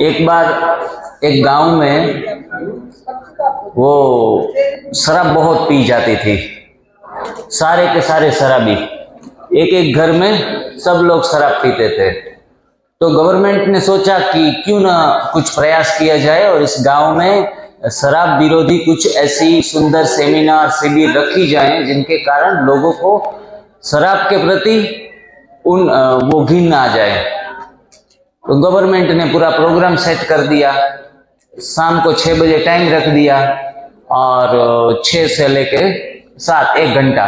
एक बार एक गांव में वो शराब बहुत पी जाती थी, सारे के सारे शराबी, एक एक घर में सब लोग शराब पीते थे। तो गवर्नमेंट ने सोचा कि क्यों ना कुछ प्रयास किया जाए और इस गांव में शराब विरोधी कुछ ऐसी सुंदर सेमिनार शिविर रखी जाए जिनके कारण लोगों को शराब के प्रति वो घिन आ जाए। तो गवर्नमेंट ने पूरा प्रोग्राम सेट कर दिया, शाम को 6 बजे टाइम रख दिया और 6 से लेके 7 1 घंटा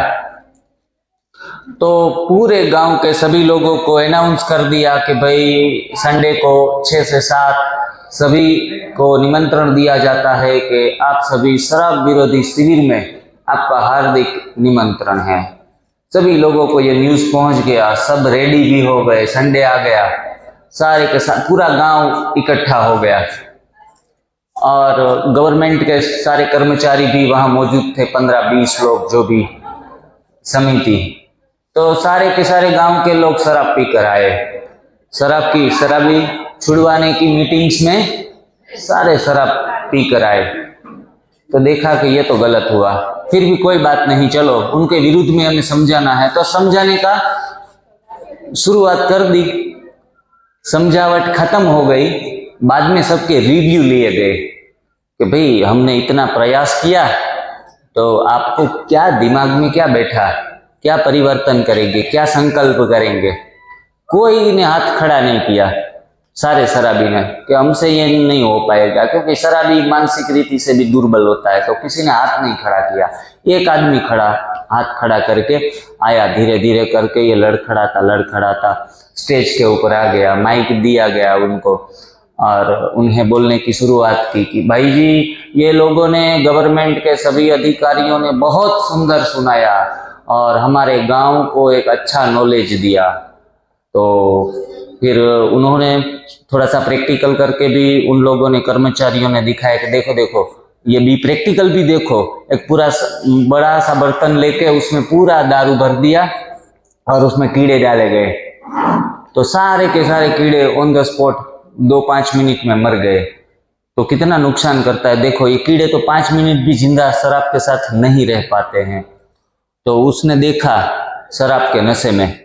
तो पूरे गांव के सभी लोगों को अनाउंस कर दिया कि भाई संडे को 6 से 7 सभी को निमंत्रण दिया जाता है कि आप सभी शराब विरोधी शिविर में आपका हार्दिक निमंत्रण है। सभी लोगों को ये न्यूज़ पहुंच गया, सब रेडी भी हो गए, संडे आ गया, सारे के साथ पूरा गांव इकट्ठा हो गया और गवर्नमेंट के सारे कर्मचारी भी वहां मौजूद थे, 15-20 लोग जो भी समिति। तो सारे के सारे गांव के लोग शराब पी कर आए, शराबी छुड़वाने की मीटिंग्स में सारे शराब पी कर आए। तो देखा कि ये तो गलत हुआ, फिर भी कोई बात नहीं, चलो उनके विरुद्ध में हमें समझाना है। तो समझाने का शुरुआत कर दी, समझावट खत्म हो गई। बाद में सबके रिव्यू लिए गए कि भाई हमने इतना प्रयास किया, तो आपको क्या दिमाग में क्या बैठा, क्या परिवर्तन करेंगे, क्या संकल्प करेंगे। कोई ने हाथ खड़ा नहीं किया, सारे शराबी ने, कि हमसे ये नहीं हो पाएगा, क्योंकि शराबी मानसिक रीति से भी दुर्बल होता है। तो किसी ने हाथ नहीं खड़ा किया। एक आदमी हाथ खड़ा करके आया, धीरे धीरे करके ये लड़खड़ाता स्टेज के ऊपर आ गया, माइक दिया गया उनको और उन्हें बोलने की शुरुआत की कि भाई जी, ये लोगों ने, गवर्नमेंट के सभी अधिकारियों ने बहुत सुंदर सुनाया और हमारे गांव को एक अच्छा नॉलेज दिया। तो फिर उन्होंने थोड़ा सा प्रैक्टिकल करके भी उन लोगों ने, कर्मचारियों ने दिखाया कि देखो देखो, ये भी प्रैक्टिकल भी देखो। एक पूरा बड़ा सा बर्तन लेके उसमें पूरा दारू भर दिया और उसमें कीड़े डाले गए। तो सारे के सारे कीड़े ऑन द स्पॉट 2-5 मिनट में मर गए। तो कितना नुकसान करता है देखो, ये कीड़े तो 5 मिनट भी जिंदा शराब के साथ नहीं रह पाते हैं। तो उसने देखा शराब के नशे में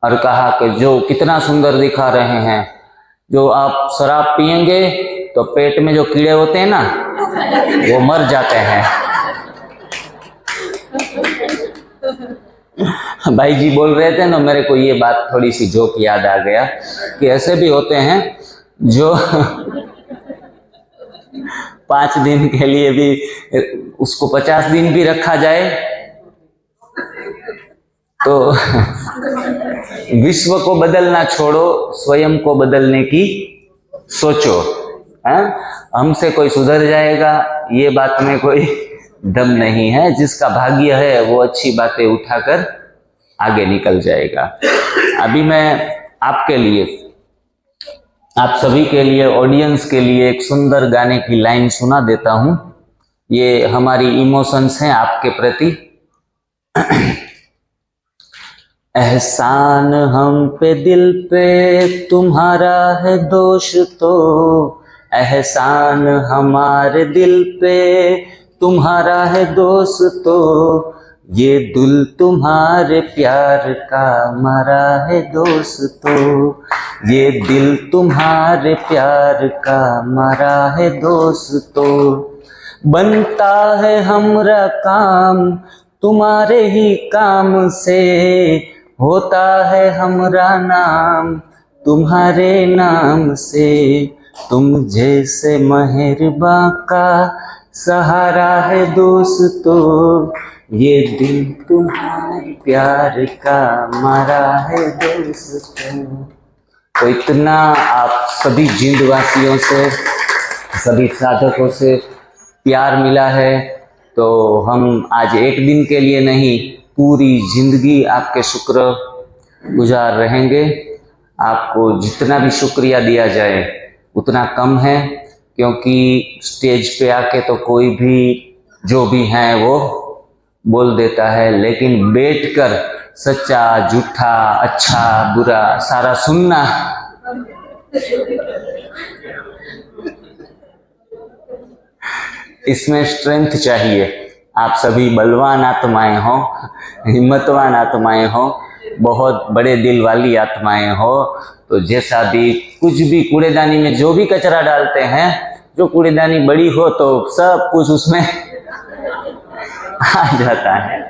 और कहा कि जो कितना सुंदर दिखा रहे हैं, जो आप शराब पिएंगे तो पेट में जो कीड़े होते हैं ना, वो मर जाते हैं। भाई जी बोल रहे थे ना, मेरे को ये बात थोड़ी सी जोक याद आ गया कि ऐसे भी होते हैं जो 5 दिन के लिए भी, उसको 50 दिन भी रखा जाए तो विश्व को बदलना छोड़ो, स्वयं को बदलने की सोचो। हमसे कोई सुधर जाएगा ये बात में कोई दम नहीं है। जिसका भाग्य है वो अच्छी बातें उठाकर आगे निकल जाएगा। अभी मैं आपके लिए, आप सभी के लिए, ऑडियंस के लिए एक सुंदर गाने की लाइन सुना देता हूं। ये हमारी इमोशंस हैं आपके प्रति। एहसान हम पे दिल पे तुम्हारा है दोष, तो एहसान हमारे दिल पे तुम्हारा है दोष, तो ये दिल तुम्हारे प्यार का मरा है दोष, तो ये दिल तुम्हारे प्यार का मरा है दोष, तो बनता है हमरा काम तुम्हारे ही काम से, होता है हमरा नाम तुम्हारे नाम से, तुम जैसे मेहरबा का सहारा है दोस्तों, ये दिल तुम्हारे प्यार का मरा है दोस्तों। तो इतना आप सभी जिंदवासियों से, सभी साधकों से प्यार मिला है, तो हम आज एक दिन के लिए नहीं, पूरी जिंदगी आपके शुक्र गुजार रहेंगे। आपको जितना भी शुक्रिया दिया जाए उतना कम है, क्योंकि स्टेज पे आके तो कोई भी जो भी है वो बोल देता है, लेकिन बैठकर सच्चा झूठा अच्छा बुरा सारा सुनना इसमें स्ट्रेंथ चाहिए। आप सभी बलवान आत्माएं हो, हिम्मतवान आत्माएं हो, बहुत बड़े दिल वाली आत्माएं हो, तो जैसा भी कुछ भी कूड़ेदानी में जो भी कचरा डालते हैं, जो कूड़ेदानी बड़ी हो तो सब कुछ उसमें आ जाता है।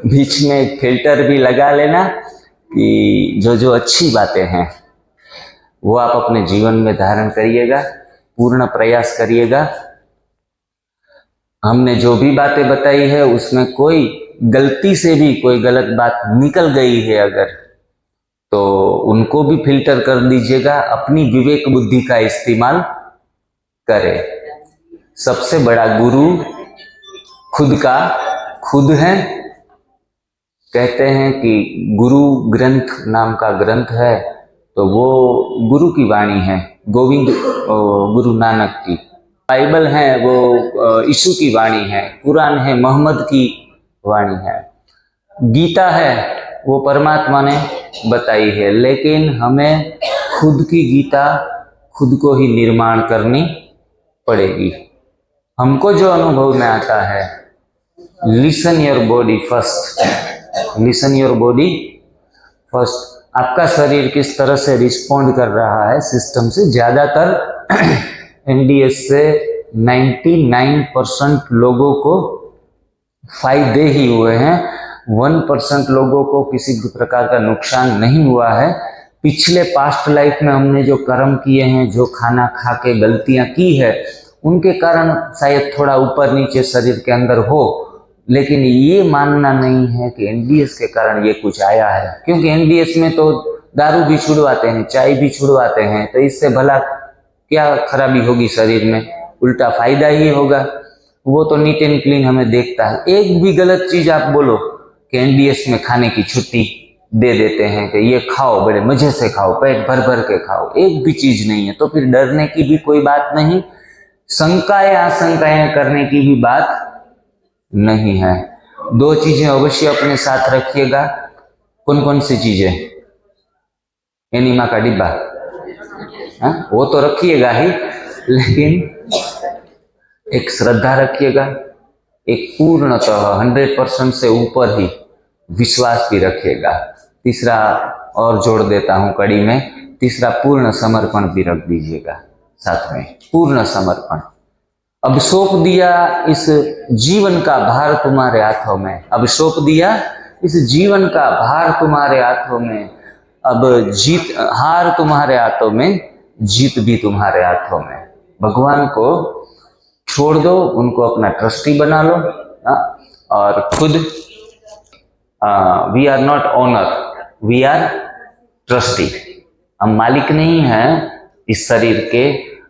बीच में एक फिल्टर भी लगा लेना कि जो अच्छी बातें हैं वो आप अपने जीवन में धारण करिएगा, पूर्ण प्रयास करिएगा। हमने जो भी बातें बताई है उसमें कोई गलती से भी कोई गलत बात निकल गई है अगर, तो उनको भी फिल्टर कर दीजिएगा, अपनी विवेक बुद्धि का इस्तेमाल करें। सबसे बड़ा गुरु खुद है। कहते हैं कि गुरु ग्रंथ नाम का ग्रंथ है, तो वो गुरु की वाणी है, गोविंद गुरु नानक की। बाइबल है वो यीशु की वाणी है, कुरान है मोहम्मद की वाणी है, गीता है वो परमात्मा ने बताई है। लेकिन हमें खुद की गीता खुद को ही निर्माण करनी पड़ेगी। हमको जो अनुभव में आता है, listen your body first, listen your body first. आपका शरीर किस तरह से रिस्पॉन्ड कर रहा है सिस्टम से, ज्यादातर एनडीएस से 99% लोगों को फायदे ही हुए हैं, 1% लोगों को किसी भी प्रकार का नुकसान नहीं हुआ है। पिछले पास्ट लाइफ में हमने जो कर्म किए हैं, जो खाना खा के गलतियां की है, उनके कारण शायद थोड़ा ऊपर नीचे शरीर के अंदर हो, लेकिन ये मानना नहीं है कि एनडीएस के कारण ये कुछ आया है। क्योंकि एनडीएस में तो दारू भी छुड़वाते हैं, चाय भी छुड़वाते हैं, तो इससे भला क्या खराबी होगी शरीर में, उल्टा फायदा ही होगा। वो तो नीट एंड क्लीन हमें देखता है। एक भी गलत चीज आप बोलो कि एनडीएस में खाने की छुट्टी दे देते हैं कि ये खाओ, बड़े मजे से खाओ, पेट भर भर के खाओ, एक भी चीज नहीं है, तो फिर डरने की भी कोई बात नहीं, शंकाएं आशंकाएं करने की भी बात नहीं है। दो चीजें अवश्य अपने साथ रखिएगा। कौन कौन सी चीजें? एनिमा का डिब्बा, वो तो रखिएगा ही, लेकिन एक श्रद्धा रखिएगा, एक पूर्णतः 100% से ऊपर ही विश्वास भी रखिएगा। तीसरा और जोड़ देता हूं कड़ी में, तीसरा पूर्ण समर्पण भी रख दीजिएगा साथ में, पूर्ण समर्पण। अब सौंप दिया इस जीवन का भार तुम्हारे हाथों में, अब सौंप दिया इस जीवन का भार तुम्हारे हाथों में, अब जीत, हार तुम्हारे हाथों में, जीत भी तुम्हारे हाथों में। भगवान को छोड़ दो, उनको अपना ट्रस्टी बना लो। और खुद we are not owner, we are trustee. हम मालिक नहीं हैं इस शरीर के,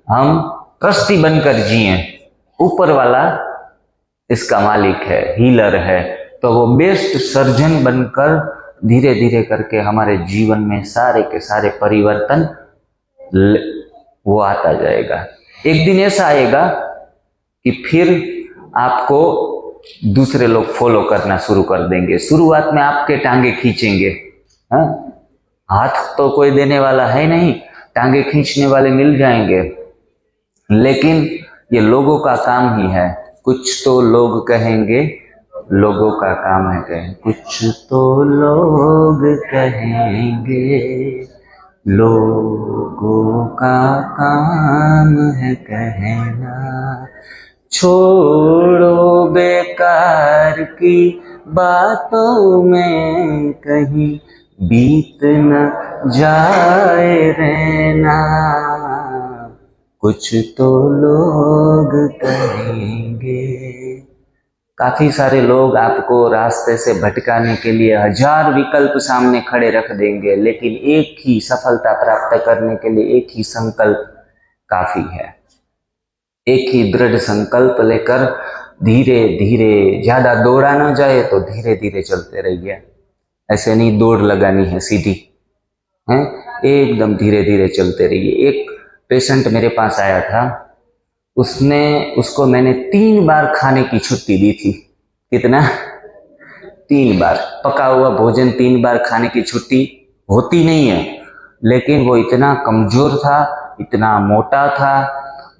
हम ट्रस्टी बनकर जिए। ऊपर वाला इसका मालिक है, हीलर है, तो वो बेस्ट सर्जन बनकर धीरे धीरे करके हमारे जीवन में सारे के सारे परिवर्तन वो आता जाएगा। एक दिन ऐसा आएगा कि फिर आपको दूसरे लोग फॉलो करना शुरू कर देंगे। शुरुआत में आपके टांगे खींचेंगे, हाथ तो कोई देने वाला है नहीं, टांगे खींचने वाले मिल जाएंगे, लेकिन ये लोगों का काम ही है। कुछ तो लोग कहेंगे, लोगों का काम है कहें, कुछ तो लोग कहेंगे, लोगों का काम है कहना। छोड़ो बेकार की बातों में कहीं बीत न जाए रहना, कुछ तो लोग कहेंगे। काफी सारे लोग आपको रास्ते से भटकाने के लिए 1000 विकल्प सामने खड़े रख देंगे, लेकिन एक ही सफलता प्राप्त करने के लिए एक ही संकल्प काफी है। एक ही दृढ़ संकल्प लेकर धीरे धीरे, ज्यादा दौड़ा ना जाए तो धीरे धीरे चलते रहिए। ऐसे नहीं दौड़ लगानी है सीधी, है एकदम धीरे धीरे चलते रहिए। एक पेशेंट मेरे पास आया था, उसको मैंने 3 बार खाने की छुट्टी दी थी। कितना? 3 बार। पका हुआ भोजन 3 बार खाने की छुट्टी होती नहीं है, लेकिन वो इतना कमजोर था, इतना मोटा था,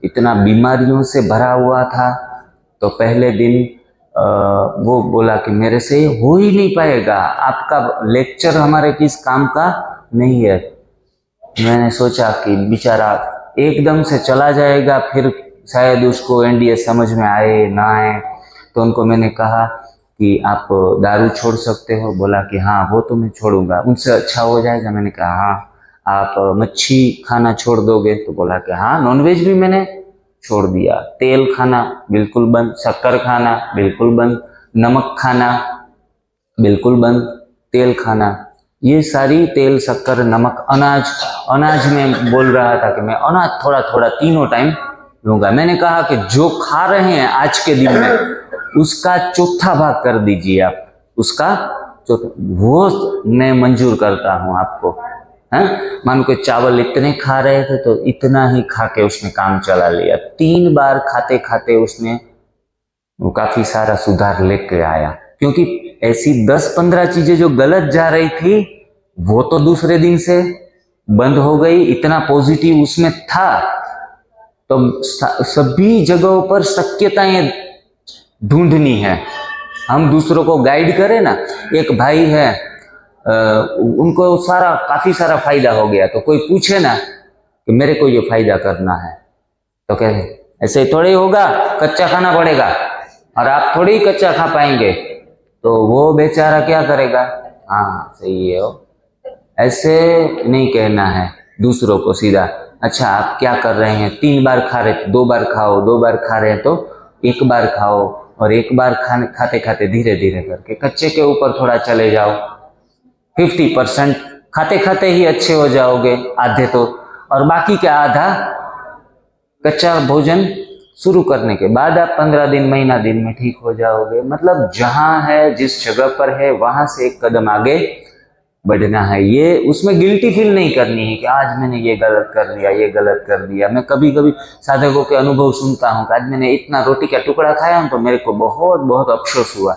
इतना बीमारियों से भरा हुआ था। तो पहले दिन वो बोला कि मेरे से ये हो ही नहीं पाएगा, आपका लेक्चर हमारे किस काम का नहीं है। मैंने सोचा कि बेचारा एकदम से चला जाएगा, फिर शायद उसको एनडीए समझ में आए ना आए। तो उनको मैंने कहा कि आप दारू छोड़ सकते हो? बोला कि हाँ वो तो मैं छोड़ूंगा, उनसे अच्छा हो जाएगा। मैंने कहा हाँ। आप मच्छी खाना छोड़ दोगे? तो बोला कि हाँ नॉनवेज भी मैंने छोड़ दिया, तेल खाना बिल्कुल बंद, शक्कर खाना बिल्कुल बंद, नमक खाना बिल्कुल बंद, तेल खाना, ये सारी तेल शक्कर नमक, अनाज में बोल रहा था कि मैं अनाज थोड़ा थोड़ा तीनों टाइम लूंगा। मैंने कहा कि जो खा रहे हैं आज के दिन में उसका चौथा भाग कर दीजिए आप, उसका चौथा, वो मैं मंजूर करता हूं आपको। है मान के चावल इतने खा रहे थे तो इतना ही खा के उसने काम चला लिया। 3 बार खाते खाते उसने वो काफी सारा सुधार लेके आया, क्योंकि ऐसी 10-15 चीजें जो गलत जा रही थी वो तो दूसरे दिन से बंद हो गई। इतना पॉजिटिव उसमें था। तो सभी जगहों पर शक्यताएं ढूंढनी है। हम दूसरों को गाइड करें ना। एक भाई है, उनको काफी सारा फायदा हो गया, तो कोई पूछे ना कि मेरे को ये फायदा करना है, तो कहते ऐसे थोड़ी होगा, कच्चा खाना पड़ेगा और आप थोड़ी कच्चा खा पाएंगे। तो वो बेचारा क्या करेगा? हाँ सही है, हो ऐसे नहीं कहना है दूसरों को सीधा। अच्छा आप क्या कर रहे हैं? 3 बार खा रहे तो 2 बार खाओ, 2 बार खा रहे हैं तो 1 बार खाओ, और 1 बार खाते खाते धीरे धीरे करके कच्चे के ऊपर थोड़ा चले जाओ। 50% खाते खाते ही अच्छे हो जाओगे, आधे तो, और बाकी का आधा कच्चा भोजन शुरू करने के बाद आप 15 दिन महीना दिन में ठीक हो जाओगे। मतलब जहां है, जिस जगह पर है, वहां से एक कदम आगे बढ़ना है। ये उसमें गिल्टी फील नहीं करनी है कि आज मैंने ये गलत कर दिया, ये गलत कर दिया। मैं कभी कभी साधकों के अनुभव सुनता हूँ कि आज मैंने इतना रोटी का टुकड़ा खाया तो मेरे को बहुत बहुत अफसोस हुआ,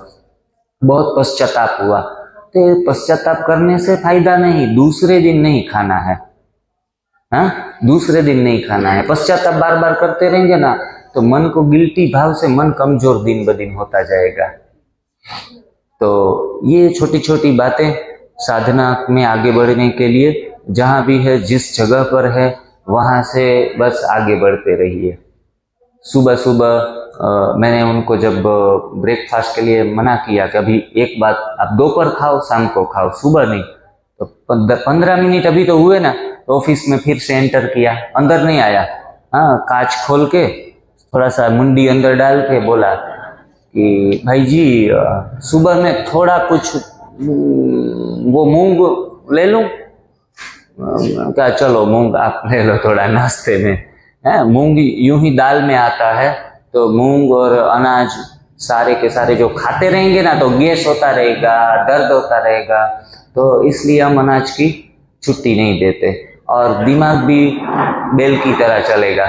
बहुत पश्चाताप हुआ। तो पश्चाताप करने से फायदा नहीं, दूसरे दिन नहीं खाना है। हाँ दूसरे दिन नहीं खाना है। पश्चाताप बार बार करते रहेंगे ना तो मन को गिल्टी भाव से मन कमजोर दिन ब दिन होता जाएगा। तो ये छोटी छोटी बातें साधना में आगे बढ़ने के लिए, जहां भी है, जिस जगह पर है, वहां से बस आगे बढ़ते रहिए। सुबह सुबह मैंने उनको जब ब्रेकफास्ट के लिए मना किया कि अभी एक बात आप दोपहर खाओ, शाम को खाओ, सुबह नहीं। तो 15 मिनट अभी तो हुए ना, तो ऑफिस में फिर से एंटर किया, अंदर नहीं आया। हाँ कांच खोल के थोड़ा सा मुंडी अंदर डाल के बोला कि भाई जी सुबह में थोड़ा कुछ वो मूंग ले लूं? क्या चलो मूंग आप ले लो थोड़ा नाश्ते में। है मूंग यूं ही दाल में आता है, तो मूंग और अनाज सारे के सारे जो खाते रहेंगे ना तो गैस होता रहेगा, दर्द होता रहेगा। तो इसलिए हम अनाज की छुट्टी नहीं देते, और दिमाग भी बैल की तरह चलेगा,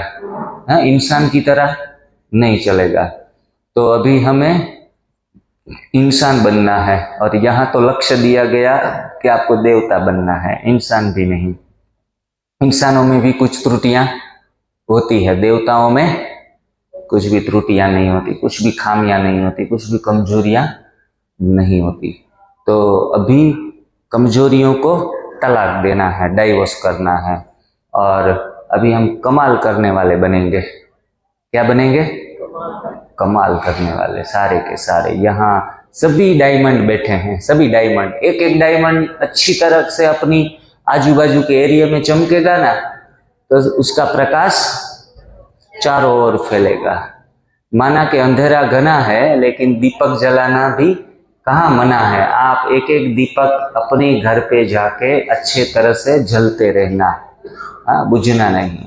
है इंसान की तरह नहीं चलेगा। तो अभी हमें इंसान बनना है, और यहाँ तो लक्ष्य दिया गया कि आपको देवता बनना है, इंसान भी नहीं। इंसानों में भी कुछ त्रुटियां होती है, देवताओं में कुछ भी त्रुटियां नहीं होती, कुछ भी खामियां नहीं होती, कुछ भी कमजोरियां नहीं होती। तो अभी कमजोरियों को तलाक देना है, डाइवोर्स करना है, और अभी हम कमाल करने वाले बनेंगे। क्या बनेंगे? कमाल करने वाले सारे के सारे। यहाँ सभी डायमंड बैठे हैं, सभी डायमंड, एक एक डायमंड अच्छी तरह से अपनी आजू बाजू के एरिया में चमकेगा ना तो उसका प्रकाश चारों ओर फैलेगा। माना कि अंधेरा घना है, लेकिन दीपक जलाना भी कहाँ मना है। आप एक एक दीपक अपने घर पे जाके अच्छे तरह से जलते रहना, बुझना नहीं।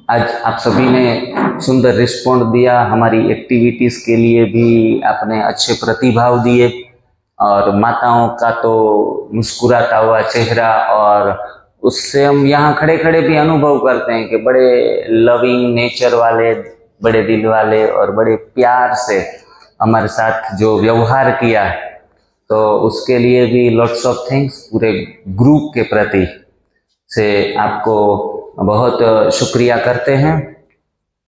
आज आप सभी ने सुंदर रिस्पॉन्ड दिया, हमारी एक्टिविटीज के लिए भी आपने अच्छे प्रतिभाव दिए, और माताओं का तो मुस्कुराता हुआ चेहरा, और उससे हम यहाँ खड़े खड़े भी अनुभव करते हैं कि बड़े लविंग नेचर वाले, बड़े दिल वाले और बड़े प्यार से हमारे साथ जो व्यवहार किया, तो उसके लिए भी लॉट्स ऑफ थैंक्स पूरे ग्रुप के प्रति से आपको बहुत शुक्रिया करते हैं।